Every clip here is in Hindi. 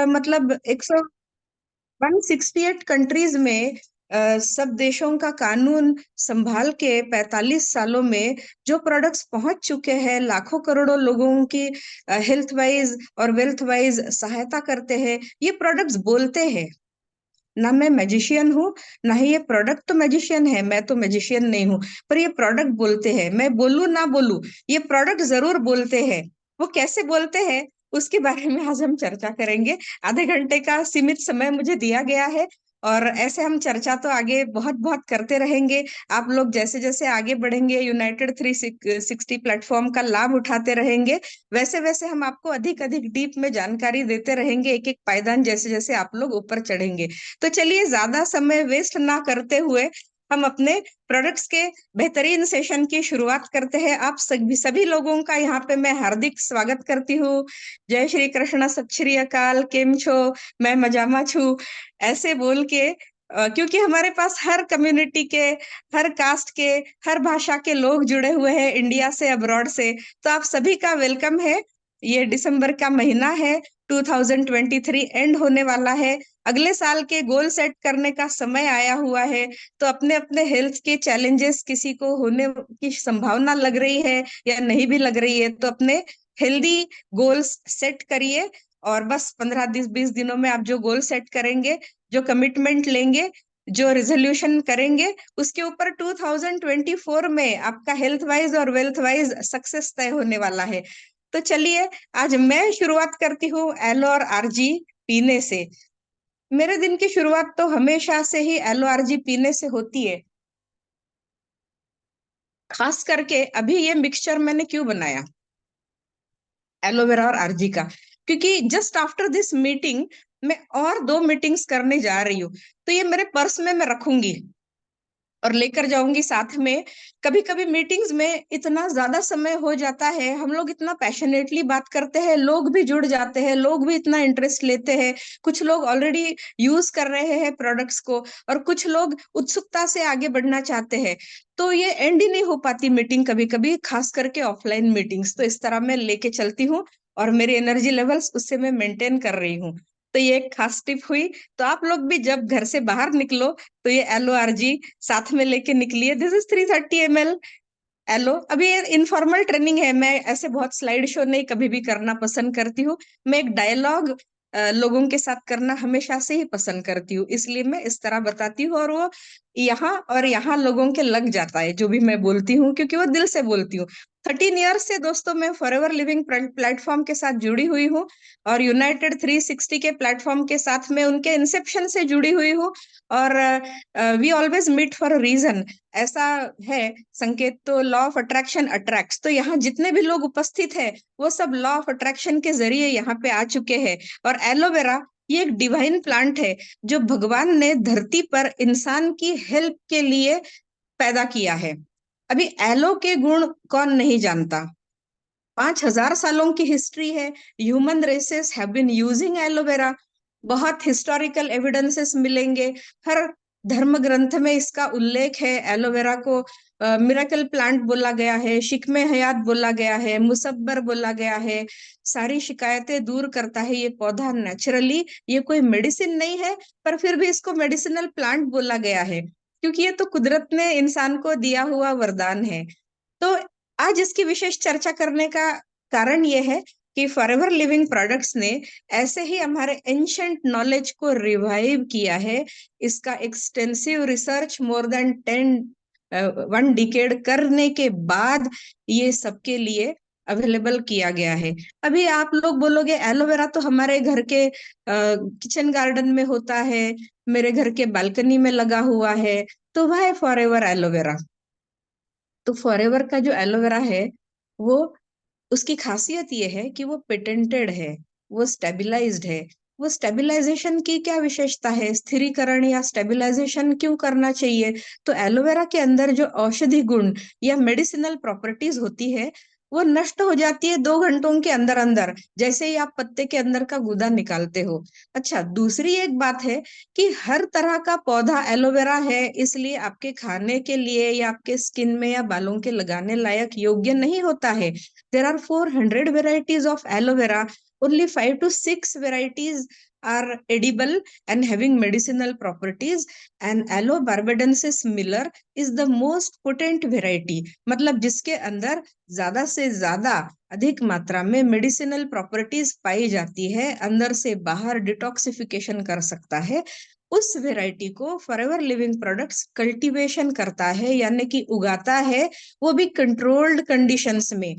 मतलब 168 कंट्रीज में सब देशों का कानून संभाल के 45 सालों में जो प्रोडक्ट्स पहुंच चुके हैं, लाखों करोड़ों लोगों की हेल्थ वाइज और वेल्थ वाइज सहायता करते हैं। ये प्रोडक्ट्स बोलते हैं। ना मैं मैजिशियन हूँ, ना ही ये प्रोडक्ट तो मैजिशियन है, मैं तो मैजिशियन नहीं हूँ। पर ये प्रोडक्ट बोलते हैं, मैं बोलूं ना बोलूं, ये प्रोडक्ट जरूर बोलते हैं। वो कैसे बोलते हैं उसके बारे में आज हम चर्चा करेंगे। आधे घंटे का सीमित समय मुझे दिया गया है, और ऐसे हम चर्चा तो आगे बहुत बहुत करते रहेंगे। आप लोग जैसे जैसे आगे बढ़ेंगे, यूनाइटेड 360 प्लेटफॉर्म का लाभ उठाते रहेंगे, वैसे वैसे हम आपको अधिक अधिक डीप में जानकारी देते रहेंगे, एक एक पायदान जैसे जैसे आप लोग ऊपर चढ़ेंगे। तो चलिए ज्यादा समय वेस्ट ना करते हुए हम अपने प्रोडक्ट्स के बेहतरीन सेशन की शुरुआत करते हैं। आप सभी सभी लोगों का यहाँ पे मैं हार्दिक स्वागत करती हूँ। जय श्री कृष्ण, सत श्री अकाल, केम छो, मैं मजामा छू, ऐसे बोल के क्योंकि हमारे पास हर कम्युनिटी के, हर कास्ट के, हर भाषा के लोग जुड़े हुए हैं, इंडिया से, अब्रॉड से। तो आप सभी का वेलकम है। ये दिसंबर का महीना है, 2023 एंड होने वाला है। अगले साल के गोल सेट करने का समय आया हुआ है। तो अपने अपने हेल्थ के चैलेंजेस किसी को होने की संभावना लग रही है या नहीं भी लग रही है, तो अपने हेल्दी गोल्स सेट करिए। और बस 15-20 दिनों में आप जो गोल सेट करेंगे, जो कमिटमेंट लेंगे, जो रिजोल्यूशन करेंगे, उसके ऊपर 2024 में आपका हेल्थ वाइज और वेल्थ वाइज सक्सेस तय होने वाला है। तो चलिए, आज मैं शुरुआत करती हूँ एलो और आरजी पीने से। मेरे दिन की शुरुआत तो हमेशा से ही एलो आरजी पीने से होती है। खास करके अभी ये मिक्सचर मैंने क्यों बनाया, एलोवेरा और आरजी का, क्योंकि जस्ट आफ्टर दिस मीटिंग मैं और 2 मीटिंग्स करने जा रही हूँ। तो ये मेरे पर्स में मैं रखूंगी और लेकर जाऊंगी साथ में। कभी कभी मीटिंग्स में इतना ज्यादा समय हो जाता है, हम लोग इतना पैशनेटली बात करते हैं, लोग भी जुड़ जाते हैं, लोग भी इतना इंटरेस्ट लेते हैं। कुछ लोग ऑलरेडी यूज कर रहे हैं प्रोडक्ट्स को, और कुछ लोग उत्सुकता से आगे बढ़ना चाहते हैं। तो ये एंड ही नहीं हो पाती मीटिंग कभी कभी, खास करके ऑफलाइन मीटिंग्स। तो इस तरह मैं लेके चलती हूँ, और मेरी एनर्जी लेवल्स उससे मैं मेंटेन कर रही हूँ। तो ये एक खास टिप हुई। तो आप लोग भी जब घर से बाहर निकलो तो ये एलो आरजी साथ में लेके निकलिए। This is 330 ml aloe. अभी ये इनफॉर्मल ट्रेनिंग है, मैं ऐसे बहुत स्लाइड शो नहीं कभी भी करना पसंद करती हूँ। मैं एक डायलॉग लोगों के साथ करना हमेशा से ही पसंद करती हूँ, इसलिए मैं इस तरह बताती हूँ, और वो यहाँ और यहाँ लोगों के लग जाता है जो भी मैं बोलती हूँ, क्योंकि वो दिल से बोलती हूँ। 13 ईयर्स से दोस्तों मैं फॉरएवर लिविंग प्लेटफॉर्म के साथ जुड़ी हुई हूँ, और यूनाइटेड 360 के प्लेटफॉर्म के साथ मैं उनके इंसेप्शन से जुड़ी हुई हूँ। और we always meet for a reason, ऐसा है संकेत। तो लॉ ऑफ अट्रैक्शन अट्रैक्ट्स, तो यहाँ जितने भी लोग उपस्थित है वो सब लॉ ऑफ अट्रैक्शन के जरिए यहाँ पे आ चुके हैं। और एलोवेरा ये एक डिवाइन प्लांट है, जो भगवान ने धरती पर इंसान की हेल्प के लिए पैदा किया है। अभी एलो के गुण कौन नहीं जानता। 5,000 सालों की हिस्ट्री है, human races have been using aloe vera. बहुत हिस्टोरिकल एविडेंसेस मिलेंगे, हर धर्म ग्रंथ में इसका उल्लेख है। एलोवेरा को मिरेकल प्लांट बोला गया है, शिकमे हयात बोला गया है, मुसब्बर बोला गया है। सारी शिकायतें दूर करता है ये पौधा नेचुरली। ये कोई मेडिसिन नहीं है, पर फिर भी इसको मेडिसिनल प्लांट बोला गया है, क्योंकि ये तो कुदरत ने इंसान को दिया हुआ वरदान है। तो आज इसकी विशेष चर्चा करने का कारण यह है कि फॉरएवर लिविंग प्रोडक्ट्स ने ऐसे ही हमारे एंशंट नॉलेज को रिवाइव किया है। इसका extensive research more than 1 decade करने के बाद ये सबके लिए अवेलेबल किया गया है। अभी आप लोग बोलोगे एलोवेरा तो हमारे घर के किचन गार्डन में होता है, मेरे घर के बालकनी में लगा हुआ है, तो वह है फॉरएवर एलोवेरा। तो फॉरएवर का जो एलोवेरा है, वो उसकी खासियत ये है कि वो पेटेंटेड है, वो स्टेबलाइज्ड है। वो स्टेबलाइजेशन की क्या विशेषता है, स्थिरीकरण या स्टेबलाइजेशन क्यों करना चाहिए? तो एलोवेरा के अंदर जो औषधि गुण या मेडिसिनल प्रॉपर्टीज होती है, वो नष्ट हो जाती है 2 घंटों के अंदर अंदर, जैसे ही आप पत्ते के अंदर का गूदा निकालते हो। अच्छा, दूसरी एक बात है कि हर तरह का पौधा एलोवेरा है, इसलिए आपके खाने के लिए या आपके स्किन में या बालों के लगाने लायक योग्य नहीं होता है। There are 400 varieties of aloe vera, only 5 to 6 varieties are edible and having medicinal properties, and Aloe barbadensis miller is the most potent variety, मतलब जिसके अंदर ज्यादा से ज्यादा अधिक मात्रा में मेडिसिनल प्रॉपर्टीज पाई जाती है, अंदर से बाहर डिटॉक्सिफिकेशन कर सकता है, उस वेराइटी को फॉरएवर लिविंग प्रोडक्ट्स कल्टीवेशन करता है, यानी कि उगाता है, वो भी कंट्रोल्ड कंडीशंस में।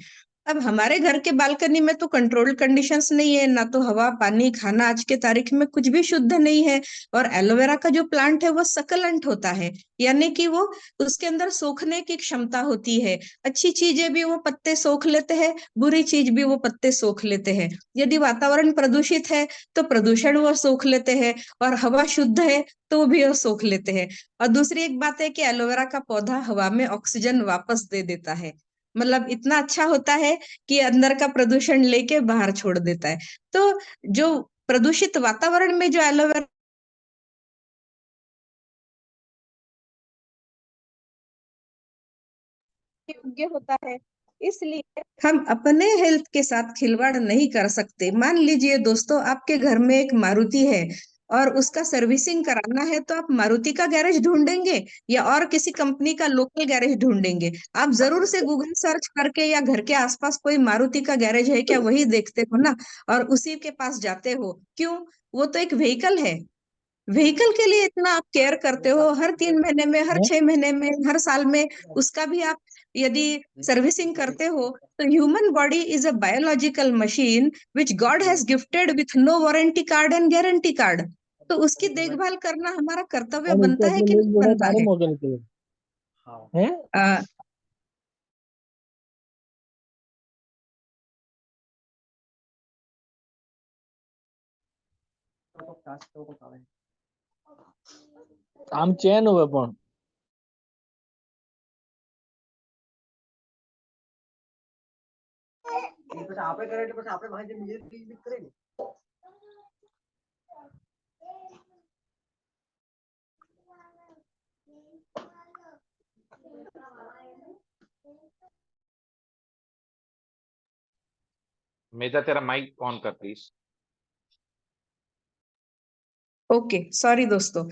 अब हमारे घर के बालकनी में तो कंट्रोल्ड कंडीशंस नहीं है, ना तो हवा पानी खाना आज के तारीख में कुछ भी शुद्ध नहीं है। और एलोवेरा का जो प्लांट है वो सकलेंट होता है, यानी कि वो उसके अंदर सोखने की क्षमता होती है, अच्छी चीजें भी वो पत्ते सोख लेते हैं, बुरी चीज भी वो पत्ते सोख लेते हैं। यदि वातावरण प्रदूषित है तो प्रदूषण वो सोख लेते हैं, और हवा शुद्ध है तो वो भी वो सोख लेते हैं। और दूसरी एक बात है कि एलोवेरा का पौधा हवा में ऑक्सीजन वापस दे देता है, मतलब इतना अच्छा होता है कि अंदर का प्रदूषण लेके बाहर छोड़ देता है। तो जो प्रदूषित वातावरण में जो एलोवेरा योग्य होता है, इसलिए हम अपने हेल्थ के साथ खिलवाड़ नहीं कर सकते। मान लीजिए दोस्तों, आपके घर में एक मारुति है और उसका सर्विसिंग कराना है, तो आप मारुति का गैरेज ढूंढेंगे या और किसी कंपनी का लोकल गैरेज ढूंढेंगे? आप जरूर से गूगल सर्च करके या घर के आसपास कोई मारुति का गैरेज है क्या, वही देखते हो ना, और उसी के पास जाते हो। क्यों? वो तो एक व्हीकल है, व्हीकल के लिए इतना आप केयर करते हो, हर 3 महीने में, हर 6 महीने में, हर साल में उसका भी आप यदि सर्विसिंग करते हो, तो human body is a biological machine which God has gifted with no warranty card and guarantee card. तो उसकी देखभाल करना हमारा कर्तव्य और बनता इससे है अपने कि लिए नहीं बड़ा बनता सारे है? मौके निकले हैं। आ, આમ ચેન હોય પણ मेजा तेरा माइक ऑन कर प्लीज। ओके, सॉरी दोस्तों।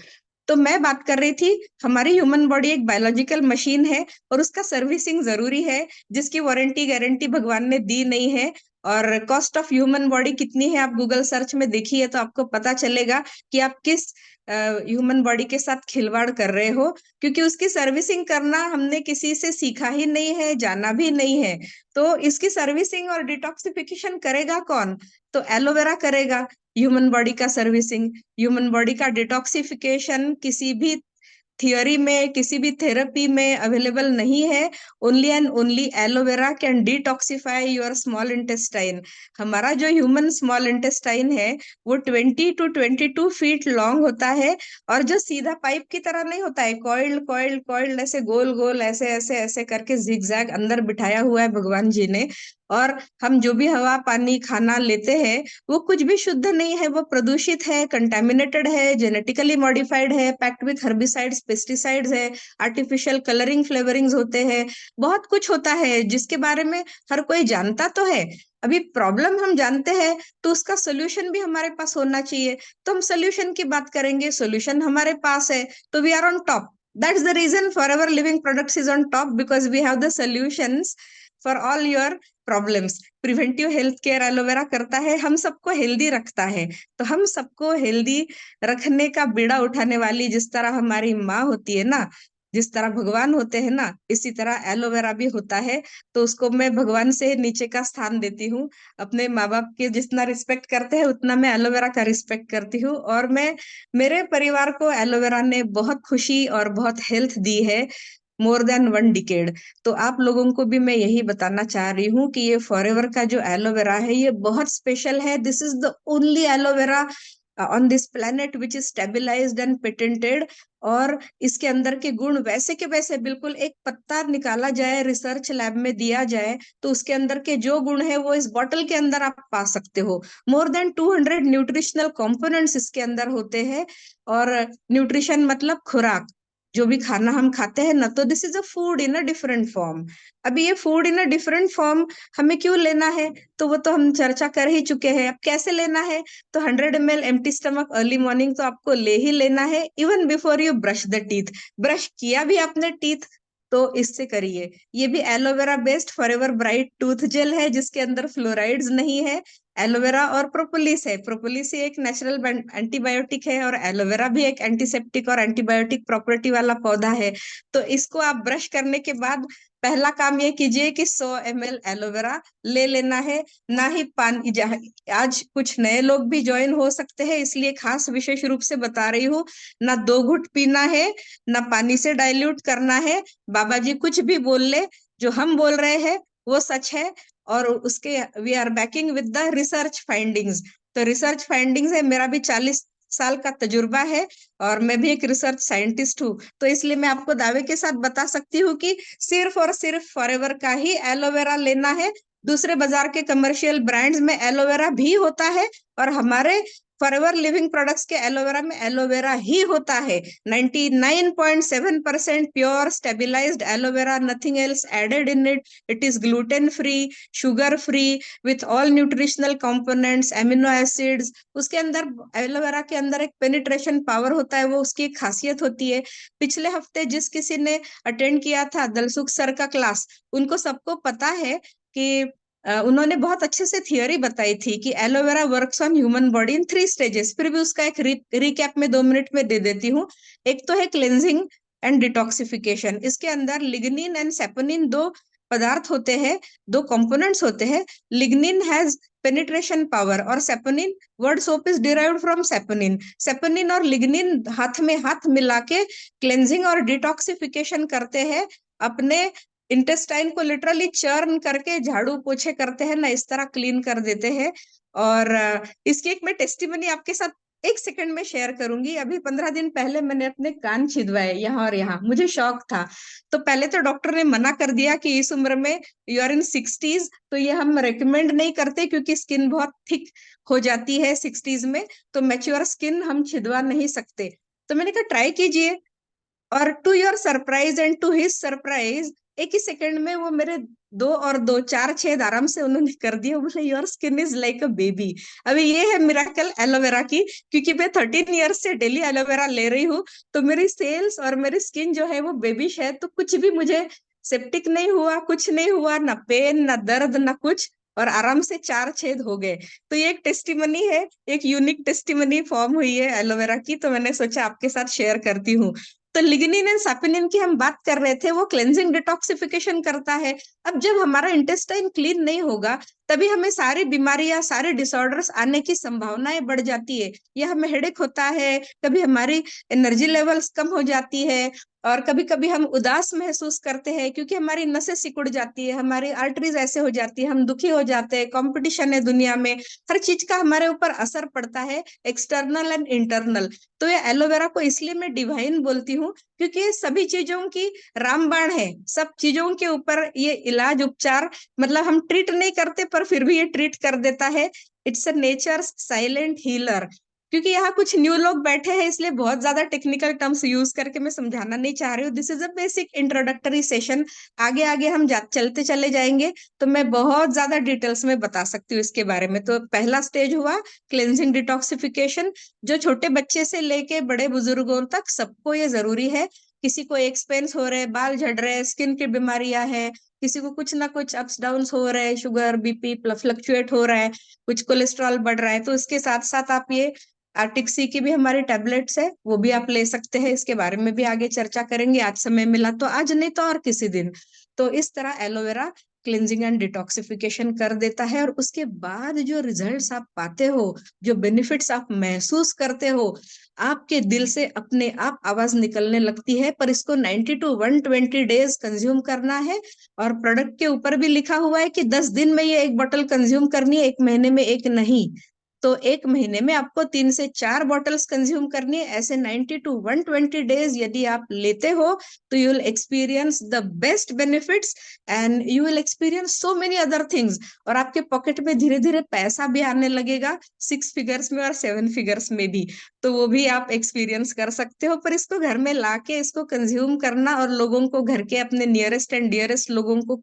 तो मैं बात कर रही थी, हमारी ह्यूमन बॉडी एक बायोलॉजिकल मशीन है और उसका सर्विसिंग जरूरी है, जिसकी वारंटी गारंटी भगवान ने दी नहीं है। और कॉस्ट ऑफ ह्यूमन बॉडी कितनी है, आप गूगल सर्च में देखिए तो आपको पता चलेगा कि आप किस ह्यूमन बॉडी के साथ खिलवाड़ कर रहे हो, क्योंकि उसकी सर्विसिंग करना हमने किसी से सीखा ही नहीं है, जाना भी नहीं है। तो इसकी सर्विसिंग और डिटॉक्सिफिकेशन करेगा कौन? तो एलोवेरा करेगा ह्यूमन बॉडी का सर्विसिंग। ह्यूमन बॉडी का डिटॉक्सिफिकेशन किसी भी थियोरी में, किसी भी थेरेपी में अवेलेबल नहीं है। Only and only aloe vera can detoxify your small intestine. हमारा जो ह्यूमन स्मॉल इंटेस्टाइन है वो 20 to 22 फीट लॉन्ग होता है, और जो सीधा पाइप की तरह नहीं होता है, कॉइल्ड कॉइल्ड कॉइल्ड, ऐसे गोल गोल ऐसे ऐसे ऐसे करके जिगजैग अंदर बिठाया हुआ है भगवान जी ने। और हम जो भी हवा पानी खाना लेते हैं वो कुछ भी शुद्ध नहीं है, वो प्रदूषित है, कंटेमिनेटेड है, जेनेटिकली मॉडिफाइड है, पैक्ड विथ हर्बिसाइड्स पेस्टिसाइड्स है, आर्टिफिशियल कलरिंग फ्लेवरिंग्स होते हैं, बहुत कुछ होता है जिसके बारे में हर कोई जानता तो है। अभी प्रॉब्लम हम जानते हैं तो उसका सोल्यूशन भी हमारे पास होना चाहिए। तो हम सोल्यूशन की बात करेंगे, सोल्यूशन हमारे पास है, तो we are on top. That's the reason Forever Living Products is on top, because we have the solutions for all your problems. Preventive health care aloe vera करता है, हम सबको हेल्दी रखता है। तो हम सबको हेल्दी रखने का बीड़ा उठाने वाली जिस तरह हमारी माँ होती है ना, जिस तरह भगवान होते हैं ना, इसी तरह एलोवेरा भी होता है। तो उसको मैं भगवान से नीचे का स्थान देती हूँ। अपने माँ बाप के जितना रिस्पेक्ट करते हैं उतना मैं एलोवेरा का रिस्पेक्ट करती हूँ, और मैं मेरे परिवार को एलोवेरा ने बहुत खुशी और बहुत हेल्थ दी है, more than 1 decade। तो आप लोगों को भी मैं यही बताना चाह रही हूँ कि ये फॉरएवर का जो एलोवेरा है ये बहुत स्पेशल है। This is the only aloe vera on this planet which is stabilised and patented. और इसके अंदर के गुण वैसे के वैसे, बिल्कुल एक पत्ता निकाला जाए, रिसर्च लैब में दिया जाए, तो उसके अंदर के जो गुण है वो इस बॉटल के अंदर आप पा सकते हो। more than 200 न्यूट्रिशनल कंपोनेंट्स इसके अंदर होते हैं। और न्यूट्रिशन मतलब खुराक, जो भी खाना हम खाते हैं ना, तो this is a food in a different form. अभी ये food in a different form हमें क्यों लेना है, तो वो तो हम चर्चा कर ही चुके हैं। अब कैसे लेना है, तो 100 ml empty stomach early morning तो आपको ले ही लेना है, even before you brush the teeth. Brush किया भी आपने टीथ तो इससे करिए। ये भी aloe vera based Forever Bright tooth gel है, जिसके अंदर फ्लोराइड्स नहीं है। एलोवेरा और प्रोपोलिस है। प्रोपोलिस एक नेचुरल एंटीबायोटिक है, और एलोवेरा भी एक एंटीसेप्टिक और एंटीबायोटिक प्रॉपर्टी वाला पौधा है। तो इसको आप ब्रश करने के बाद पहला काम ये कीजिए कि 100 ml एलोवेरा ले लेना है। ना ही पानी, आज कुछ नए लोग भी ज्वाइन हो सकते हैं, इसलिए खास विशेष रूप से बता रही हूँ, ना 2 घुट पीना है, ना पानी से डाइल्यूट करना है। बाबा जी कुछ भी बोल ले, जो हम बोल रहे हैं वो सच है। और उसके we are backing with the research findings. तो रिसर्च फाइंडिंग्स है, मेरा भी 40 साल का तजुर्बा है, और मैं भी एक रिसर्च साइंटिस्ट हूँ। तो इसलिए मैं आपको दावे के साथ बता सकती हूँ कि सिर्फ और सिर्फ फॉरएवर का ही एलोवेरा लेना है। दूसरे बाजार के कमर्शियल ब्रांड्स में एलोवेरा भी होता है, और हमारे फॉरएवर लिविंग प्रोडक्ट्स के एलोवेरा में एलोवेरा ही होता है। 99.7% pure stabilised aloe vera, nothing else added in it. It is gluten free, sugar free, with all nutritional components, amino acids. उसके अंदर, एलोवेरा के अंदर एक पेनिट्रेशन पावर होता है, वो उसकी एक खासियत होती है। पिछले हफ्ते जिस किसी ने अटेंड किया था दलसुख सर का क्लास, उनको सबको पता है कि उन्होंने बहुत अच्छे से थियोरी बताई थी कि aloe vera works on human body in 3 stages. फिर भी उसका एक रिकैप में 2 मिनट में दे देती हूँ। एक तो है क्लेंजिंग एंड डिटॉक्सिफिकेशन। इसके अंदर लिग्निन एंड सेपोनिन 2 पदार्थ होते हैं, 2 कंपोनेंट्स होते हैं। लिग्निन हैज पेनिट्रेशन पावर, और saponin, word soap is derived from saponin. Saponin और लिग्निन हाथ में हाथ मिला के क्लेंजिंग और डिटॉक्सिफिकेशन करते हैं। अपने इंटेस्टाइन को लिटरली चर्न करके झाड़ू पोछे करते हैं ना, इस तरह क्लीन कर देते हैं। और इसकी एक मैं टेस्टिमनी आपके साथ 1 सेकंड में शेयर करूंगी। अभी 15 दिन पहले मैंने अपने कान छिदवाए यहाँ और यहाँ, मुझे शौक था। तो पहले तो डॉक्टर ने मना कर दिया कि इस उम्र में, यू आर इन 60s, तो ये हम रेकमेंड नहीं करते, क्योंकि स्किन बहुत थिक हो जाती है 60s में, तो मैच्योर स्किन हम छिदवा नहीं सकते। तो मैंने कहा ट्राई कीजिए, और to your surprise and to his surprise, एक ही सेकंड में वो मेरे 2 और 2 4 छेद आराम से उन्होंने कर दिए। बोले your skin is like a baby. अभी ये है मिराकल एलोवेरा की, क्योंकि मैं 13 ईयर्स से डेली एलोवेरा ले रही हूँ, तो मेरी सेल्स और मेरी स्किन जो है वो बेबीश है। तो कुछ भी मुझे सेप्टिक नहीं हुआ, कुछ नहीं हुआ, ना पेन ना दर्द ना कुछ, और आराम से 4 छेद हो गए। तो ये एक टेस्टिमनी है, एक यूनिक टेस्टिमनी फॉर्म हुई है एलोवेरा की, तो मैंने सोचा आपके साथ शेयर करती हूँ। तो लिग्निन एंड सैपोनिन की हम बात कर रहे थे, वो क्लेंजिंग डिटॉक्सिफिकेशन करता है। अब जब हमारा इंटेस्टाइन क्लीन नहीं होगा, तभी हमें सारी बीमारियां, सारे डिसऑर्डर्स आने की संभावनाएं बढ़ जाती है। या हमें हेडेक होता है, कभी हमारी एनर्जी लेवल्स कम हो जाती है, और कभी कभी हम उदास महसूस करते हैं, क्योंकि हमारी नसें सिकुड़ जाती है, हमारी आर्टरीज ऐसे हो जाती है, हम दुखी हो जाते हैं। कंपटीशन है दुनिया में, हर चीज का हमारे ऊपर असर पड़ता है, एक्सटर्नल एंड इंटरनल। तो ये एलोवेरा को इसलिए मैं डिवाइन बोलती हूँ, क्योंकि ये सभी चीजों की रामबाण है। सब चीजों के ऊपर ये इलाज उपचार, मतलब हम ट्रीट नहीं करते, पर फिर भी ये ट्रीट कर देता है। It's a nature silent healer. क्योंकि यहाँ कुछ न्यू लोग बैठे हैं, इसलिए बहुत ज्यादा टेक्निकल टर्म्स यूज करके मैं समझाना नहीं चाह रही हूँ। This is a basic introductory session. आगे आगे हम चलते चले जाएंगे, तो मैं बहुत ज्यादा डिटेल्स में बता सकती हूँ इसके बारे में। तो पहला स्टेज हुआ क्लेंजिंग डिटॉक्सिफिकेशन, जो छोटे बच्चे से लेके बड़े बुजुर्गों तक सबको ये जरूरी है। किसी को एक्सपेंस हो रहे, बाल झड़ रहे, स्किन की बीमारियां है, किसी को कुछ ना कुछ अप्स डाउन हो रहे हैं, शुगर बीपी फ्लक्चुएट हो रहा है, कुछ कोलेस्ट्रॉल बढ़ रहा है, तो इसके साथ साथ आप ये आर्टिक सी की भी हमारी टैबलेट्स है, वो भी आप ले सकते हैं। इसके बारे में भी आगे चर्चा करेंगे, आज समय मिला तो आज, नहीं तो और किसी दिन। तो इस तरह एलोवेरा क्लिनजिंग एंड डिटॉक्सिफिकेशन कर देता है, और उसके बाद जो रिजल्ट्स आप पाते हो, जो बेनिफिट्स आप महसूस करते हो, आपके दिल से अपने आप आवाज निकलने लगती है। पर इसको 90 to 120 डेज कंज्यूम करना है, और प्रोडक्ट के ऊपर भी लिखा हुआ है कि 10 दिन में ये 1 बोतल कंज्यूम करनी है, 1 महीने में 1 नहीं। तो एक महीने में आपको 3 से 4 बॉटल्स कंज्यूम करनी है। ऐसे 90 to 120 डेज यदि आप लेते हो तो you will experience the best benefits and you will experience so many other things. और आपके पॉकेट में धीरे धीरे पैसा भी आने लगेगा, 6 फिगर्स में और 7 फिगर्स में भी। तो वो भी आप एक्सपीरियंस कर सकते हो। पर इसको घर में लाके इसको कंज्यूम करना और लोगों को, घर के अपने नियरेस्ट एंड डियरेस्ट लोगों को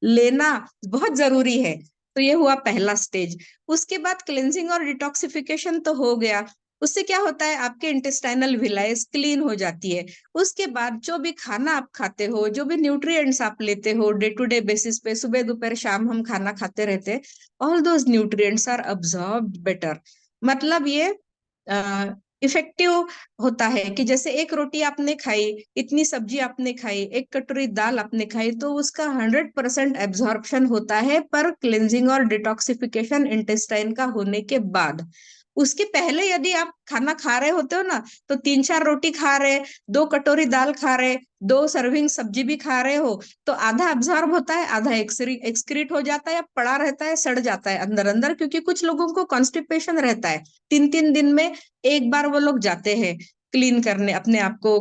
लेना बहुत जरूरी है। तो ये हुआ पहला स्टेज। उसके बाद क्लेंजिंग और डिटॉक्सिफिकेशन तो हो गया। उससे क्या होता है, आपके इंटेस्टाइनल विलाइस क्लीन हो जाती है। उसके बाद जो भी खाना आप खाते हो, जो भी न्यूट्रिएंट्स आप लेते हो डे टू डे बेसिस पे, सुबह दोपहर शाम हम खाना खाते रहते हैं, all those nutrients are absorbed better. मतलब ये इफेक्टिव होता है कि जैसे एक रोटी आपने खाई, इतनी सब्जी आपने खाई, एक कटोरी दाल आपने खाई, तो उसका 100% एब्जॉर्प्शन होता है पर क्लेंजिंग और डिटॉक्सिफिकेशन इंटेस्टाइन का होने के बाद। उसके पहले यदि आप खाना खा रहे होते हो ना, तो 3-4 रोटी खा रहे, 2 कटोरी दाल खा रहे, 2 सर्विंग सब्जी भी खा रहे हो, तो आधा अब्जॉर्ब होता है, आधा एक्सक्रीट हो जाता है या पड़ा रहता है, सड़ जाता है अंदर अंदर। क्योंकि कुछ लोगों को कॉन्स्टिपेशन रहता है, 3-3 दिन में एक बार वो लोग जाते हैं क्लीन करने अपने आप को,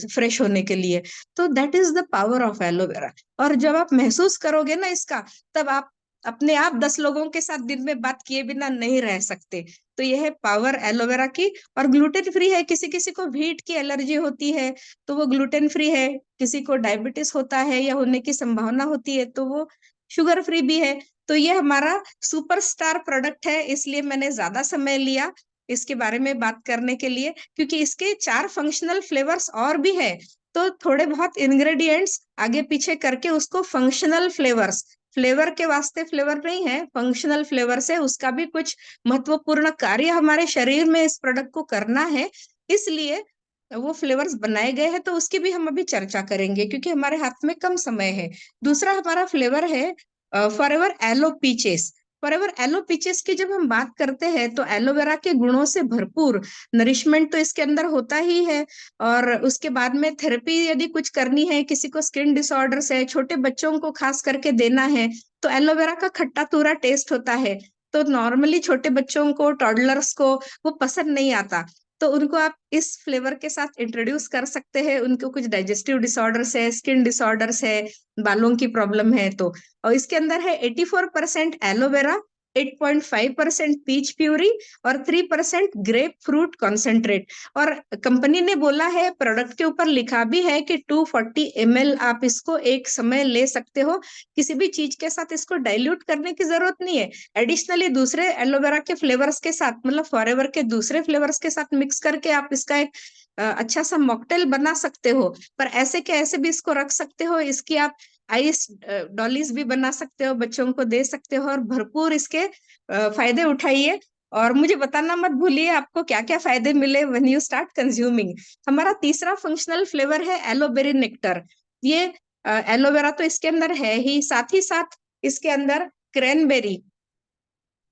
फ्रेश होने के लिए। तो that is the power of aloe vera. और जब आप महसूस करोगे ना इसका, तब आप अपने आप 10 लोगों के साथ दिन में बात किए बिना नहीं रह सकते। तो यह है पावर एलोवेरा की। और ग्लूटेन फ्री है। किसी किसी को व्हीट की एलर्जी होती है तो वो ग्लूटेन फ्री है, किसी को डायबिटीज होता है या होने की संभावना होती है तो वो शुगर फ्री भी है। तो ये हमारा सुपरस्टार प्रोडक्ट है, इसलिए मैंने ज्यादा समय लिया इसके बारे में बात करने के लिए, क्योंकि इसके 4 फंक्शनल फ्लेवर्स और भी है। तो थोड़े बहुत इंग्रेडिएंट्स आगे पीछे करके उसको फंक्शनल फ्लेवर्स, फ्लेवर के वास्ते फ्लेवर नहीं है, फंक्शनल फ्लेवर्स है, उसका भी कुछ महत्वपूर्ण कार्य हमारे शरीर में इस प्रोडक्ट को करना है, इसलिए वो फ्लेवर्स बनाए गए हैं। तो उसकी भी हम अभी चर्चा करेंगे क्योंकि हमारे हाथ में कम समय है। दूसरा हमारा फ्लेवर है Forever Aloe Peaches. Forever Aloe Peaches की जब हम बात करते हैं तो एलोवेरा के गुणों से भरपूर नरिशमेंट तो इसके अंदर होता ही है। और उसके बाद में थेरेपी यदि कुछ करनी है, किसी को स्किन डिसऑर्डर्स है, छोटे बच्चों को खास करके देना है, तो एलोवेरा का खट्टा तूरा टेस्ट होता है। तो नॉर्मली छोटे बच्चों को, टॉडलर्स को वो पसंद नहीं आता, तो उनको आप इस फ्लेवर के साथ इंट्रोड्यूस कर सकते हैं। उनको कुछ डाइजेस्टिव डिसऑर्डर्स है, स्किन डिसऑर्डर्स है, बालों की प्रॉब्लम है तो। और इसके अंदर है 84% एलोवेरा, 8.5% पीच प्यूरी और 3% ग्रेप फ्रूट कॉन्सेंट्रेट। और कंपनी ने बोला है, प्रोडक्ट के ऊपर लिखा भी है कि 240 ml आप इसको एक समय ले सकते हो। किसी भी चीज के साथ इसको डाइल्यूट करने की जरूरत नहीं है। एडिशनली दूसरे एलोवेरा के फ्लेवर्स के साथ, मतलब फॉरएवर के दूसरे फ्लेवर्स के साथ मिक्स करके आप इसका एक अच्छा सा मॉकटेल बना सकते हो। पर ऐसे के ऐसे भी इसको रख सकते हो। इसकी आप आइस डॉलीज भी बना सकते हो, बच्चों को दे सकते हो और भरपूर इसके फायदे उठाइए। और मुझे बताना मत भूलिए आपको क्या क्या फायदे मिले व्हेन यू स्टार्ट कंज्यूमिंग। हमारा तीसरा फंक्शनल फ्लेवर है एलोबेरी नेक्टर। ये एलोवेरा तो इसके अंदर है ही, साथ ही साथ इसके अंदर क्रैनबेरी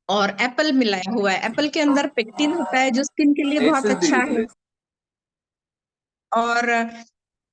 और एप्पल मिलाया हुआ है। एप्पल के अंदर पेक्टिन होता है जो स्किन के लिए बहुत अच्छा है। और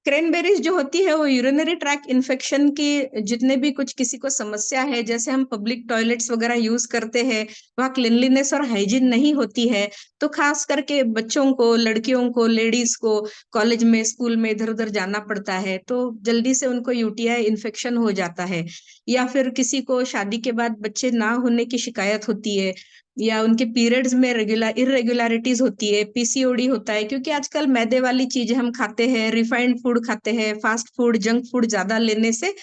क्रैनबेरीज जो होती है वो यूरिनरी ट्रैक इन्फेक्शन की, जितने भी कुछ किसी को समस्या है, जैसे हम पब्लिक टॉयलेट्स वगैरह यूज करते हैं, वहाँ क्लीनलीनेस और हाइजीन नहीं होती है, तो खास करके बच्चों को, लड़कियों को, लेडीज को कॉलेज में, स्कूल में इधर उधर जाना पड़ता है, तो जल्दी से उनको यूटीआई इन्फेक्शन हो जाता है। या फिर किसी को शादी के बाद बच्चे ना होने की शिकायत होती है, या उनके पीरियड्स में इरेगुलरिटीज होती है, पीसीओडी होता है, क्योंकि आजकल मैदे वाली चीजें हम खाते हैं, रिफाइंड फूड खाते हैं, फास्ट फूड, जंक फूड ज्यादा लेने से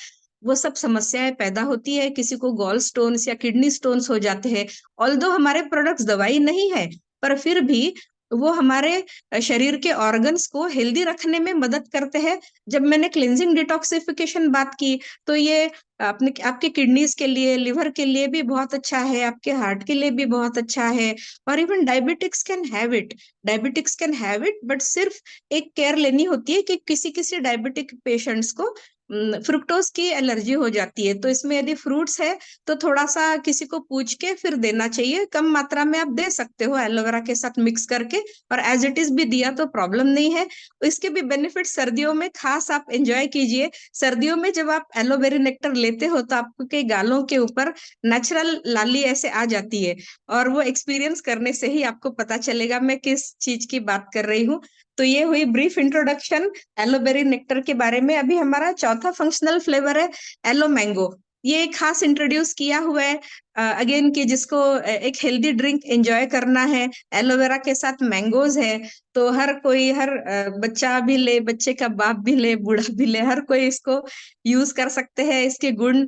वो सब समस्याएं पैदा होती है। किसी को गॉल स्टोन्स या किडनी स्टोन्स हो जाते हैं। ऑल्दो हमारे प्रोडक्ट्स दवाई नहीं है, पर फिर भी वो हमारे शरीर के ऑर्गन्स को हेल्दी रखने में मदद करते हैं। जब मैंने क्लिनजिंग डिटॉक्सिफिकेशन बात की, तो ये अपने आपके किडनीज के लिए, लिवर के लिए भी बहुत अच्छा है, आपके हार्ट के लिए भी बहुत अच्छा है। और even diabetics can have it, diabetics can have it, but सिर्फ एक केयर लेनी होती है कि किसी किसी डायबिटिक पेशेंट्स को फ्रुक्टोज की एलर्जी हो जाती है। तो इसमें यदि फ्रूट्स है तो थोड़ा सा किसी को पूछ के फिर देना चाहिए, कम मात्रा में आप दे सकते हो एलोवेरा के साथ मिक्स करके, और एज इट इज भी दिया तो प्रॉब्लम नहीं है। इसके भी बेनिफिट सर्दियों में खास आप एंजॉय कीजिए। सर्दियों में जब आप एलोवेरा नेक्टर लेते हो तो आपके गालों के ऊपर नेचुरल लाली ऐसे आ जाती है, और वो एक्सपीरियंस करने से ही आपको पता चलेगा मैं किस चीज की बात कर रही हूँ। तो ये हुई ब्रीफ इंट्रोडक्शन एलोबेरी नेक्टर के बारे में। अभी हमारा चौथा फंक्शनल फ्लेवर है एलो मैंगो। ये खास इंट्रोड्यूस किया हुआ है अगेन कि जिसको एक हेल्दी ड्रिंक एंजॉय करना है, एलोवेरा के साथ मैंगोज है, तो हर कोई, हर बच्चा भी ले, बच्चे का बाप भी ले, बूढ़ा भी ले, हर कोई इसको यूज कर सकते हैं, इसके गुण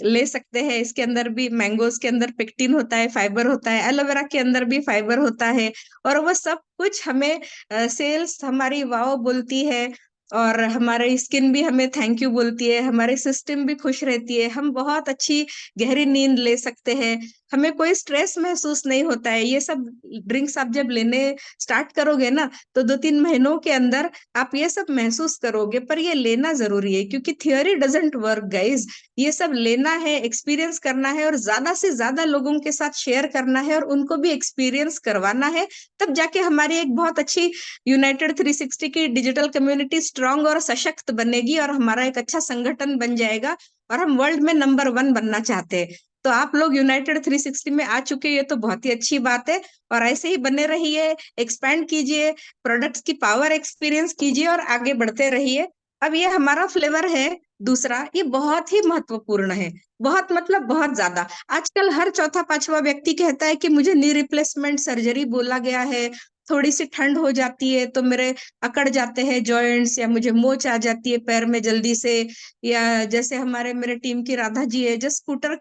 ले सकते हैं। इसके अंदर भी, मैंगोज के अंदर पेक्टिन होता है, फाइबर होता है, एलोवेरा के अंदर भी फाइबर होता है, और वो सब कुछ हमें सेल्स हमारी वाओ बोलती है, और हमारी स्किन भी हमें थैंक यू बोलती है, हमारे सिस्टम भी खुश रहती है, हम बहुत अच्छी गहरी नींद ले सकते हैं, हमें कोई स्ट्रेस महसूस नहीं होता है। ये सब ड्रिंक्स आप जब लेने स्टार्ट करोगे ना, तो 2-3 महीनों के अंदर आप ये सब महसूस करोगे। पर ये लेना जरूरी है, क्योंकि थियोरी डजंट वर्क गाइज। ये सब लेना है, एक्सपीरियंस करना है, और ज्यादा से ज्यादा लोगों के साथ शेयर करना है, और उनको भी एक्सपीरियंस करवाना है। तब जाके हमारी एक बहुत अच्छी यूनाइटेड 360 की डिजिटल कम्युनिटी स्ट्रांग और सशक्त बनेगी, और हमारा एक अच्छा संगठन बन जाएगा, और हम वर्ल्ड में नंबर 1 बनना चाहते हैं। तो आप लोग यूनाइटेड 360 में आ चुके हैं, ये तो बहुत ही अच्छी बात है, और ऐसे ही बने रहिए, एक्सपैंड कीजिए, प्रोडक्ट्स की पावर एक्सपीरियंस कीजिए, और आगे बढ़ते रहिए। अब ये हमारा फ्लेवर है दूसरा, ये बहुत ही महत्वपूर्ण है, बहुत मतलब बहुत ज्यादा। आजकल हर चौथा पांचवा व्यक्ति कहता है कि मुझे नी रिप्लेसमेंट सर्जरी बोला गया है, थोड़ी सी ठंड हो जाती है तो मेरे अकड़ जाते हैं जॉइंट्स, या मुझे मोच आ जाती है पैर में जल्दी से, या जैसे हमारे मेरे टीम की राधा जी है, जब स्कूटर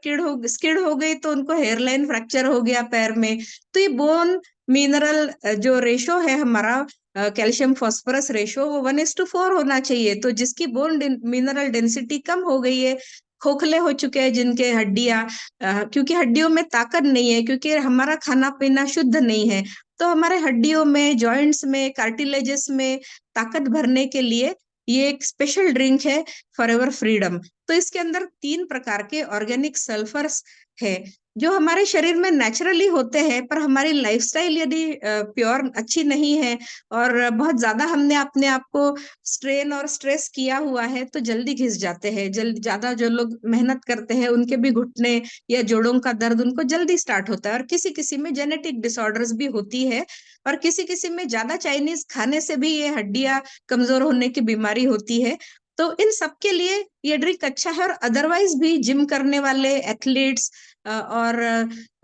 स्किड हो गई तो उनको हेयरलाइन फ्रैक्चर हो गया पैर में। तो ये बोन मिनरल जो रेशो है हमारा, कैल्शियम फास्फोरस रेशो, वो 1:4 होना चाहिए। तो जिसकी बोन मिनरल डेंसिटी कम हो गई है, खोखले हो चुके हैं जिनके हड्डियां, क्योंकि हड्डियों में ताकत नहीं है, क्योंकि हमारा खाना पीना शुद्ध नहीं है, तो हमारे हड्डियों में, जॉइंट्स में, कार्टिलेजेस में ताकत भरने के लिए ये एक स्पेशल ड्रिंक है फॉरएवर फ्रीडम। तो इसके अंदर 3 प्रकार के ऑर्गेनिक सल्फर्स है जो हमारे शरीर में नेचुरली होते हैं, पर हमारी लाइफस्टाइल यदि प्योर अच्छी नहीं है, और बहुत ज्यादा हमने अपने आप को स्ट्रेन और स्ट्रेस किया हुआ है, तो जल्दी घिस जाते हैं। ज्यादा जो लोग मेहनत करते हैं उनके भी घुटने या जोड़ों का दर्द उनको जल्दी स्टार्ट होता है, और किसी किसी में जेनेटिक डिसऑर्डर्स भी होती है, और किसी किसी में ज्यादा चाइनीज खाने से भी ये हड्डियां कमजोर होने की बीमारी होती है। तो इन सब के लिए ये ड्रिंक अच्छा है, और अदरवाइज भी जिम करने वाले एथलीट्स और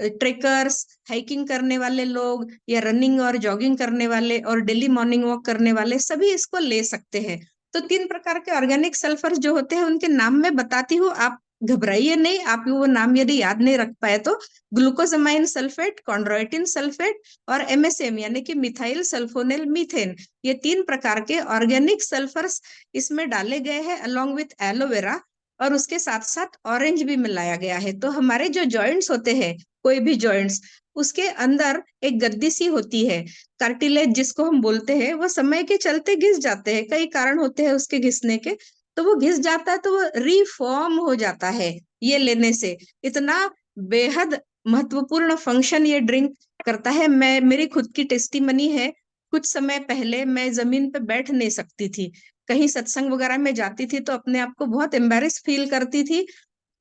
ट्रेकर्स, हाइकिंग करने वाले लोग, या रनिंग और जॉगिंग करने वाले, और डेली मॉर्निंग वॉक करने वाले, सभी इसको ले सकते हैं। तो 3 प्रकार के ऑर्गेनिक सल्फर जो होते हैं उनके नाम मैं बताती हूँ, आप घबराइए नहीं। आप वो नाम यदि याद नहीं रख पाए तो ग्लूकोजामाइन सल्फेट, कॉन्ड्रोइटिन सल्फेट, और एमएसएम यानी कि मिथाइल सल्फोनेल मीथेन, ये 3 प्रकार के ऑर्गेनिक सल्फर्स इसमें डाले गए हैं अलोंग विथ एलोवेरा, और उसके साथ साथ ऑरेंज भी मिलाया गया है। तो हमारे जो जॉइंट्स होते हैं, कोई भी जॉइंट्स, उसके अंदर एक गद्दी सी होती है, कार्टिलेज जिसको हम बोलते हैं, वो समय के चलते घिस जाते हैं, कई कारण होते हैं उसके घिसने के, तो वो घिस जाता है, तो वो रिफॉर्म हो जाता है ये लेने से। इतना बेहद महत्वपूर्ण फंक्शन ये ड्रिंक करता है। मैं, मेरी खुद की टेस्टिमनी है, कुछ समय पहले मैं जमीन पे बैठ नहीं सकती थी, कहीं सत्संग वगैरह में जाती थी तो अपने आप को बहुत एम्बेरस फील करती थी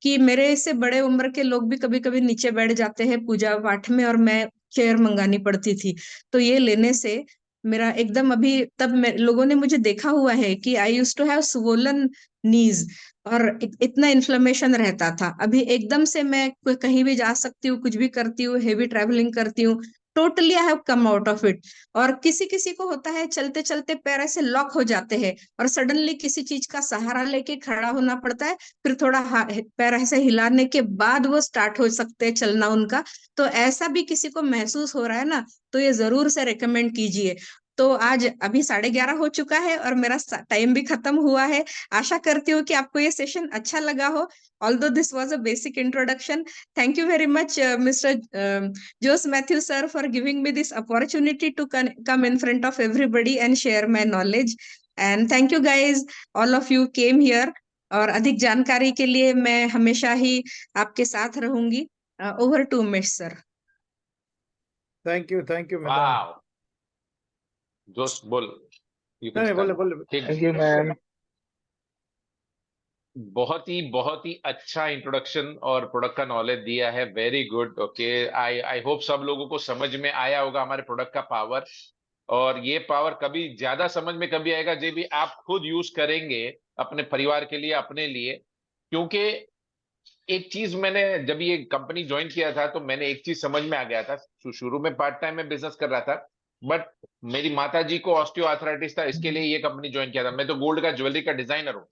कि मेरे से बड़े उम्र के लोग भी कभी कभी नीचे बैठ जाते हैं पूजा पाठ में, और मैं चेयर मंगानी पड़ती थी। तो ये लेने से मेरा एकदम, अभी तब लोगों ने मुझे देखा हुआ है कि आई यूज टू हैव स्वोलन नीज, और इतना इन्फ्लेमेशन रहता था। अभी एकदम से मैं कहीं भी जा सकती हूँ, कुछ भी करती हूँ, हेवी ट्रैवलिंग करती हूँ, totally I have come out of it. और किसी किसी को होता है चलते चलते पैर ऐसे लॉक हो जाते हैं, और सडनली किसी चीज का सहारा लेके खड़ा होना पड़ता है, फिर थोड़ा पैर ऐसे हिलाने के बाद वो स्टार्ट हो सकते हैं चलना उनका। तो ऐसा भी किसी को महसूस हो रहा है ना, तो ये जरूर से रेकमेंड कीजिए। तो आज अभी 11:30 हो चुका है, और मेरा टाइम भी खत्म हुआ है। आशा करती हूँ कि आपको ये सेशन अच्छा लगा हो। Although this was a basic introduction, thank you very much mister Jose Matthew sir for giving me this opportunity to come in front of everybody and share my knowledge. And thank you guys, all of you came here. और अधिक जानकारी के लिए मैं हमेशा ही आपके साथ रहूंगी। Over to miss sir. Thank you madam. वाह, जोश बोल। You can नहीं start. बोले ठीक है। Thank you ma'am. बहुत ही अच्छा इंट्रोडक्शन और प्रोडक्ट का नॉलेज दिया है। Very good. Okay, I hope सब लोगों को समझ में आया होगा हमारे प्रोडक्ट का पावर। और ये पावर कभी ज्यादा समझ में कभी आएगा जब भी आप खुद यूज करेंगे अपने परिवार के लिए, अपने लिए। क्योंकि एक चीज मैंने जब ये कंपनी ज्वाइन किया था तो मैंने एक चीज समझ में आ गया था। शुरू में पार्ट टाइम में बिजनेस कर रहा था, बट मेरी माता जी को ऑस्टियो आर्थराइटिस था, इसके लिए ये कंपनी ज्वाइन किया था। मैं तो गोल्ड का ज्वेलरी का डिजाइनर हूँ।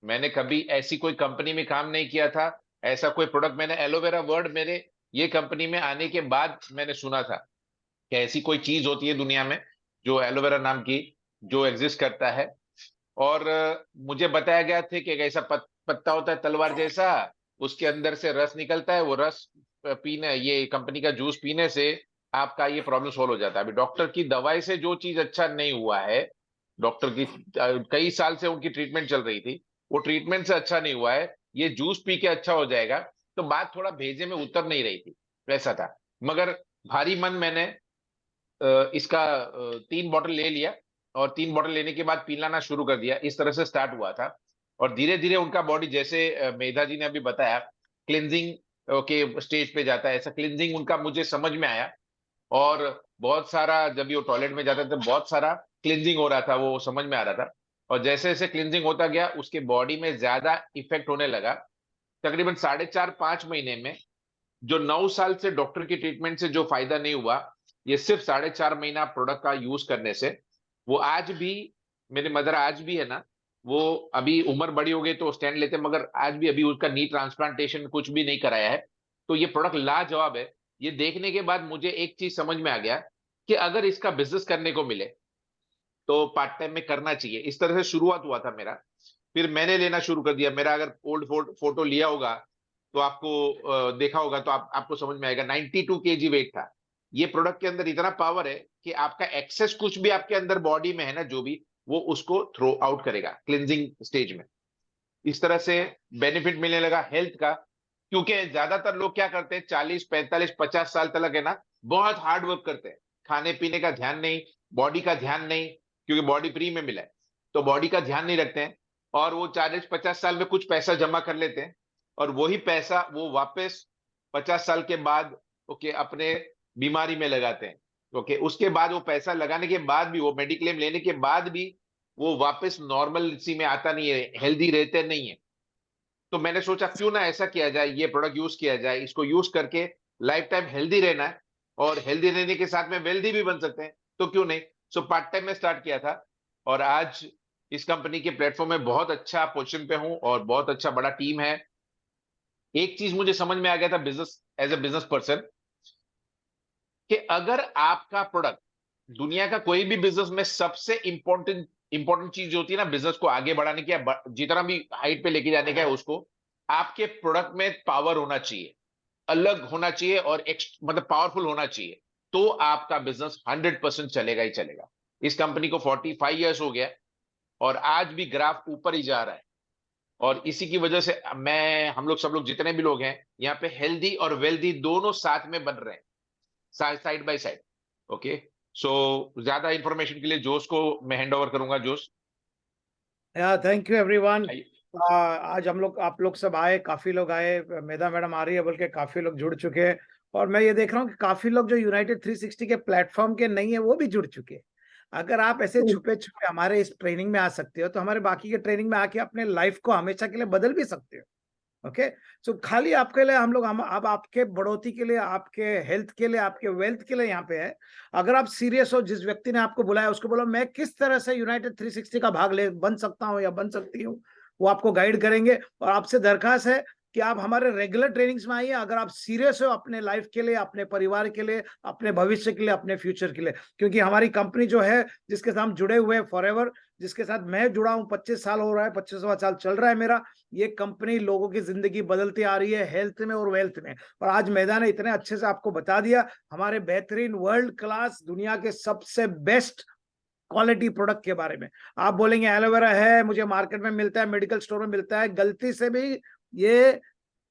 मैंने कभी ऐसी कोई कंपनी में काम नहीं किया था। ऐसा कोई प्रोडक्ट मैंने एलोवेरा वर्ड मेरे ये कंपनी में आने के बाद मैंने सुना था कि ऐसी कोई चीज होती है दुनिया में जो एलोवेरा नाम की, जो एग्जिस्ट करता है। और मुझे बताया गया था कि एक ऐसा पत्ता होता है तलवार जैसा, उसके अंदर से रस निकलता है, वो रस पीने, ये कंपनी का जूस पीने से आपका ये प्रॉब्लम सोल्व हो जाता है। अभी डॉक्टर की दवाई से जो चीज अच्छा नहीं हुआ है, डॉक्टर की कई साल से उनकी ट्रीटमेंट चल रही थी, वो ट्रीटमेंट से अच्छा नहीं हुआ है, ये जूस पी के अच्छा हो जाएगा। तो बात थोड़ा भेजे में उतर नहीं रही थी, वैसा था। मगर भारी मन मैंने इसका 3 बॉटल ले लिया, और 3 बॉटल लेने के बाद पिलाना शुरू कर दिया। इस तरह से स्टार्ट हुआ था। और धीरे धीरे उनका बॉडी, जैसे मेधा जी ने अभी बताया, क्लिनजिंग के स्टेज पे जाता है, ऐसा क्लिनजिंग उनका मुझे समझ में आया। और बहुत सारा, जब ये टॉयलेट में जाता था तो बहुत सारा क्लिनजिंग हो रहा था, वो समझ में आ रहा था। और जैसे जैसे क्लिनजिंग होता गया उसके बॉडी में ज्यादा इफेक्ट होने लगा। तकरीबन 4.5-5 महीने में जो 9 साल से डॉक्टर की ट्रीटमेंट से जो फायदा नहीं हुआ, ये सिर्फ 4.5 महीना प्रोडक्ट का यूज करने से, वो आज भी, मेरे मदर आज भी है ना, वो अभी उम्र बड़ी हो गई तो स्टैंड लेते, मगर आज भी अभी उसका नी ट्रांसप्लांटेशन कुछ भी नहीं कराया है। तो ये प्रोडक्ट लाजवाब है। ये देखने के बाद मुझे एक चीज समझ में आ गया कि अगर इसका बिजनेस करने को मिले तो पार्ट टाइम में करना चाहिए। इस तरह से शुरुआत हुआ था मेरा। फिर मैंने लेना शुरू कर दिया। मेरा अगर ओल्ड फोटो लिया होगा तो आपको देखा होगा तो आपको समझ में आएगा, 92 kg वेट था। ये प्रोडक्ट के अंदर इतना पावर है कि आपका एक्सेस कुछ भी आपके अंदर बॉडी में है ना, जो भी, वो उसको थ्रो आउट करेगा क्लिनजिंग स्टेज में। इस तरह से बेनिफिट मिलने लगा हेल्थ का। क्योंकि ज्यादातर लोग क्या करते हैं, 40, 45, 50 साल तक है ना, बहुत हार्ड वर्क करते हैं, खाने पीने का ध्यान नहीं, बॉडी का ध्यान नहीं, क्योंकि बॉडी फ्री में मिला है तो बॉडी का ध्यान नहीं रखते हैं। और वो 40-50 साल में कुछ पैसा जमा कर लेते हैं, और वही पैसा वो वापस 50 साल के बाद, ओके, अपने बीमारी में लगाते हैं। ओके, उसके बाद वो पैसा लगाने के बाद भी, वो मेडिक्लेम लेने के बाद भी, वो वापस नॉर्मल सी में आता नहीं है, हेल्दी रहते नहीं है। तो मैंने सोचा क्यों ना ऐसा किया जाए, ये प्रोडक्ट यूज किया जाए, इसको यूज करके लाइफ टाइम हेल्दी रहना है, और हेल्दी रहने के साथ में वेल्दी भी बन सकते हैं, तो क्यों नहीं। सो पार्ट टाइम में स्टार्ट किया था, और आज इस कंपनी के प्लेटफॉर्म में बहुत अच्छा पोजीशन पे हूं, और बहुत अच्छा बड़ा टीम है। एक चीज मुझे समझ में आ गया था business, as a business person, कि अगर आपका प्रोडक्ट, दुनिया का कोई भी बिजनेस में सबसे इंपॉर्टेंट चीज जो होती है ना बिजनेस को आगे बढ़ाने की, या जितना भी हाइट पे लेके जाने का है उसको, आपके प्रोडक्ट में पावर होना चाहिए, अलग होना चाहिए, और मतलब पावरफुल होना चाहिए। तो आपका बिजनेस 100% चलेगा ही चलेगा। इस कंपनी को 45 ईयर्स हो गया, और आज भी ग्राफ ऊपर ही जा रहा है। और इसी की वजह से हम लोग, सब लोग, जितने भी लोग हैं यहाँ पे, हेल्दी और वेल्दी दोनों साथ में बन रहे हैं, साइड बाय साइड। ओके, सो ज्यादा इंफॉर्मेशन के लिए जोश को मैं हैंड ओवर करूंगा। जोश। Thank you everyone. आज हम लोग, आप लोग सब आए, काफी लोग आए, मेधा मैडम आ रही है, बल्कि काफी लोग जुड़ चुके हैं। और मैं ये देख रहा हूँ कि काफी लोग जो यूनाइटेड 360 के प्लेटफॉर्म के नहीं है वो भी जुड़ चुके हैं। अगर आप ऐसे छुपे छुपे हमारे इस ट्रेनिंग में आ सकते हो तो हमारे बाकी के ट्रेनिंग में आके अपने लाइफ को हमेशा के लिए बदल भी सकते हो। ओके, सो खाली आपके लिए हम लोग, हम अब आपके बढ़ोतरी के लिए, आपके हेल्थ के लिए, आपके वेल्थ के लिए यहाँ पे है। अगर आप सीरियस हो, जिस व्यक्ति ने आपको बुलाया उसको बोलो मैं किस तरह से यूनाइटेड 360 का भाग ले बन सकता हूँ या बन सकती हूँ, वो आपको गाइड करेंगे। और आपसे दरखास्त है कि आप हमारे रेगुलर ट्रेनिंग्स में आइए अगर आप सीरियस हो अपने लाइफ के लिए, अपने परिवार के लिए, अपने भविष्य के लिए, अपने फ्यूचर के लिए। क्योंकि हमारी कंपनी जो है, जिसके साथ हम जुड़े हुए हैं फॉरएवर, जिसके साथ मैं जुड़ा हूं, 25 साल हो रहा है, 25वां साल चल रहा है मेरा। ये कंपनी लोगों की जिंदगी बदलती आ रही है, हेल्थ में और वेल्थ में। और आज मैदान ने इतने अच्छे से आपको बता दिया, हमारे बेहतरीन वर्ल्ड क्लास दुनिया के सबसे बेस्ट क्वालिटी प्रोडक्ट के बारे में। आप बोलेंगे एलोवेरा है, मुझे मार्केट में मिलता है, मेडिकल स्टोर में मिलता है, गलती से भी ये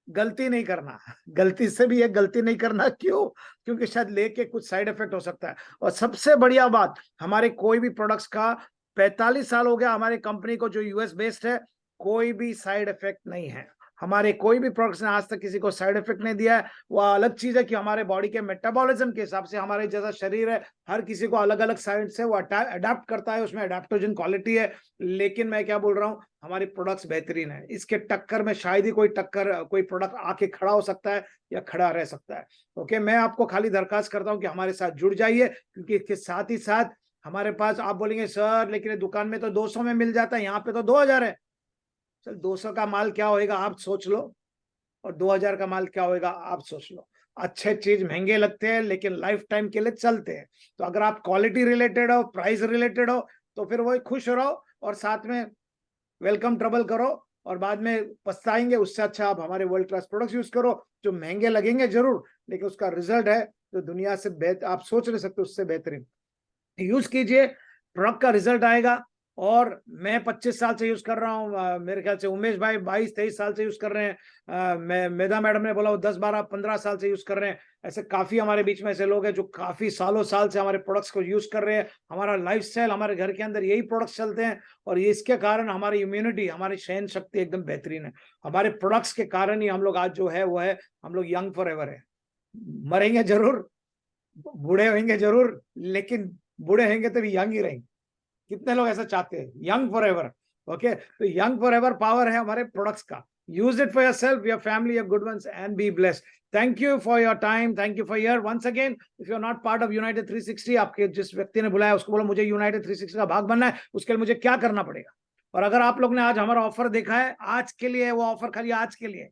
गलती नहीं करना, गलती से भी ये गलती नहीं करना। क्यों? क्योंकि शायद लेके कुछ साइड इफेक्ट हो सकता है। और सबसे बढ़िया बात, हमारे कोई भी प्रोडक्ट्स का 45 साल हो गया हमारी कंपनी को, जो यूएस बेस्ड है, कोई भी साइड इफेक्ट नहीं है। हमारे कोई भी प्रोडक्ट्स ने आज तक किसी को साइड इफेक्ट नहीं दिया है। वो अलग चीज है कि हमारे बॉडी के मेटाबॉलिज्म के हिसाब से, हमारे जैसा शरीर है, हर किसी को अलग अलग साइड से वो अडेप्ट करता है, उसमें अडेप्टोजन क्वालिटी है। लेकिन मैं क्या बोल रहा हूँ, हमारी प्रोडक्ट्स बेहतरीन है। इसके टक्कर में शायद ही कोई प्रोडक्ट आके खड़ा हो सकता है या खड़ा रह सकता है। ओके, मैं आपको खाली दरखास्त करता हूँ कि हमारे साथ जुड़ जाइए, क्योंकि इसके साथ ही साथ हमारे पास, आप बोलेंगे सर लेकिन ये दुकान में तो 200 में मिल जाता है, यहाँ पे तो 2000 है। चल 200 का माल क्या होएगा आप सोच लो, और 2000 का माल क्या होएगा आप सोच लो। अच्छे चीज महंगे लगते हैं लेकिन लाइफ टाइम के लिए चलते हैं। तो अगर आप क्वालिटी रिलेटेड हो, प्राइस रिलेटेड हो, तो फिर वही खुश रहो और साथ में वेलकम ट्रबल करो, और बाद में पछताएंगे। उससे अच्छा आप हमारे वर्ल्ड क्लास प्रोडक्ट्स यूज करो, जो महंगे लगेंगे जरूर, लेकिन उसका रिजल्ट है जो दुनिया से बेहतर, आप सोच नहीं सकते उससे बेहतरीन। यूज कीजिए, प्रोडक्ट का रिजल्ट आएगा। और मैं 25 साल से यूज कर रहा हूँ, मेरे ख्याल से उमेश भाई 22-23 साल से यूज कर रहे हैं, मैं मेधा मैडम ने बोला वो 10-12-15 साल से यूज कर रहे हैं। ऐसे काफी हमारे बीच में ऐसे लोग हैं जो काफी सालों साल से हमारे प्रोडक्ट्स को यूज कर रहे हैं। हमारा लाइफस्टाइल, हमारे घर के अंदर यही प्रोडक्ट्स चलते हैं, और ये इसके कारण हमारी इम्यूनिटी, हमारी सहन शक्ति एकदम बेहतरीन है। हमारे प्रोडक्ट्स के कारण ही हम लोग आज जो है वो है, हम लोग यंग फॉर एवर है। मरेंगे जरूर, बूढ़े होंगे जरूर, लेकिन बूढ़े होंगे तो भी यंग ही रहेंगे। कितने लोग ऐसा चाहते हैं, यंग फॉर एवर। ओके, तो यंग फॉर एवर पावर है हमारे प्रोडक्ट्स का। Use it for yourself, your family, your good ones, and be blessed. Thank you for your time, thank you for your once again. If you are not part of united 360, आपके जिस व्यक्ति ने बुलाया उसको बोलो मुझे यूनाइटेड 360 का भाग बनना है, उसके लिए मुझे क्या करना पड़ेगा। और अगर आप लोग ने आज हमारा ऑफर देखा है, आज के लिए वो ऑफर खाली आज के लिए।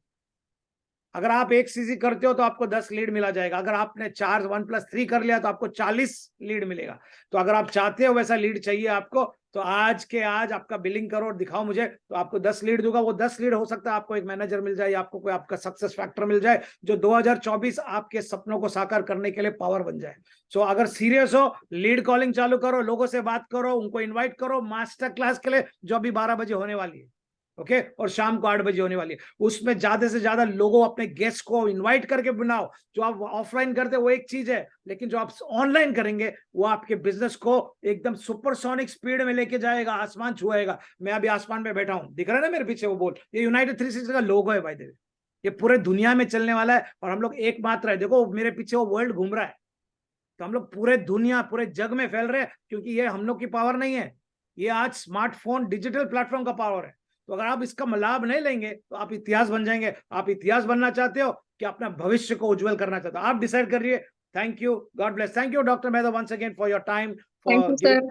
अगर आप 1 सीसी करते हो तो आपको 10 लीड मिला जाएगा। अगर आपने 4 1+3 कर लिया तो आपको 40 लीड मिलेगा। तो अगर आप चाहते हो वैसा लीड चाहिए आपको, तो आज के आज आपका बिलिंग करो और दिखाओ मुझे, तो आपको 10 लीड दूंगा। वो 10 लीड हो सकता है आपको एक मैनेजर मिल जाए, आपको कोई आपका सक्सेस फैक्टर मिल जाए, जो 2024 आपके सपनों को साकार करने के लिए पावर बन जाए। सो अगर सीरियस हो, लीड कॉलिंग चालू करो, लोगों से बात करो, उनको इन्वाइट करो मास्टर क्लास के लिए, जो अभी 12 बजे होने वाली है। ओके, और शाम को 8 बजे होने वाली है। उसमें ज्यादा से ज्यादा लोगों, अपने गेस्ट को इनवाइट करके बनाओ। जो आप ऑफलाइन करते वो एक चीज है, लेकिन जो आप ऑनलाइन करेंगे वो आपके बिजनेस को एकदम सुपरसोनिक स्पीड में लेके जाएगा, आसमान छुएगा। मैं अभी आसमान पे बैठा हूं, दिख रहा है ना मेरे पीछे वो बोर्ड, ये यूनाइटेड 360 का लोगो है भाई देव। ये पूरे दुनिया में चलने वाला है, और हम लोग एकमात्र है। देखो मेरे पीछे वो वर्ल्ड घूम रहा है, तो हम लोग पूरे दुनिया, पूरे जग में फैल रहे हैं, क्योंकि ये हम लोग की पावर नहीं है, ये आज स्मार्टफोन डिजिटल प्लेटफॉर्म का पावर है। तो अगर आप इसका लाभ नहीं लेंगे तो आप इतिहास बन जाएंगे। आप इतिहास बनना चाहते हो कि अपना भविष्य को उज्जवल करना चाहते हो, आप डिसाइड करिए। Thank you, God bless. Thank you doctor Mehta once again for your time, thank you sir.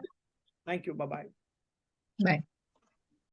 Thank you, bye bye. Bye.